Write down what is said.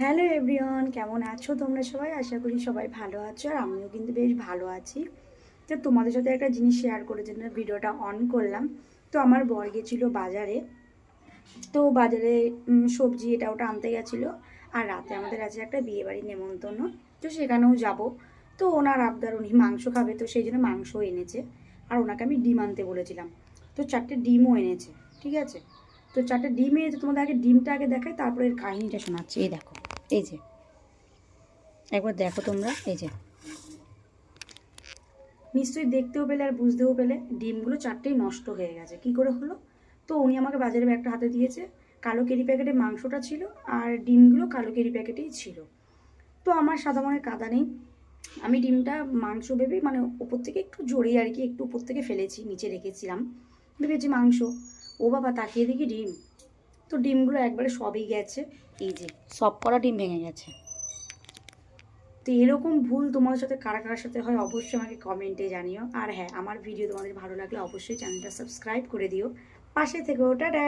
Hello everyone, কেমন আছো তোমরা সবাই? আশা করি সবাই ভালো আছো, আর আমিও কিন্তু বেশ ভালো আছি। তো তোমাদের সাথে একটা জিনিস শেয়ার করার জন্য ভিডিওটা অন করলাম। তো আমার বর গেছিলো বাজারে। তো বাজারে সবজি এটা ওটা আনতে গেছিলো। আর রাতে আমাদের আছে একটা বিয়েবাড়ির নেমন্তন্ন, তো সেখানেও যাব। তো ওনার আবদার, উনি মাংস খাবে, তো সেই জন্য মাংস এনেছে। আর ওনাকে আমি ডিম আনতে বলেছিলাম, তো 4টে ডিমও এনেছে। ঠিক আছে, তো 4টে ডিম এনেছে। তোমাদের আগে ডিমটা আগে দেখাই, তারপরে এর কাহিনিটা শোনাচ্ছি। এই দেখো, এই যে একবার দেখো তোমরা, এই যে নিশ্চয়ই দেখতেও পেলে আর বুঝতেও পেলে ডিমগুলো 4টেই নষ্ট হয়ে গেছে। কি করে হলো? তো উনি আমাকে বাজারে ব্যাগটা হাতে দিয়েছে, কালো কেরি প্যাকেটে মাংসটা ছিল, আর ডিমগুলো কালো কেরি প্যাকেটেই ছিল। তো আমার সাদা মনে কাদা নেই, আমি ডিমটা মাংস ভেবে মানে ওপর থেকে একটু জোরে আর কি, একটু উপর থেকে ফেলেছি, নিচে রেখেছিলাম, ভেবেছি মাংস। ও বাবা, তাকিয়ে দেখি ডিম। তো ডিমগুলো একবারে সবই গেছে, এই যে সব করা ডিম ভেঙে গেছে। তো এরকম ভুল তোমাদের সাথে কারা কারার সাথে হয় অবশ্যই আমাকে কমেন্টে জানিও। আর হ্যাঁ, আমার ভিডিও তোমাদের ভালো লাগলে অবশ্যই চ্যানেলটা সাবস্ক্রাইব করে দিও, পাশে থেকো। টাটা।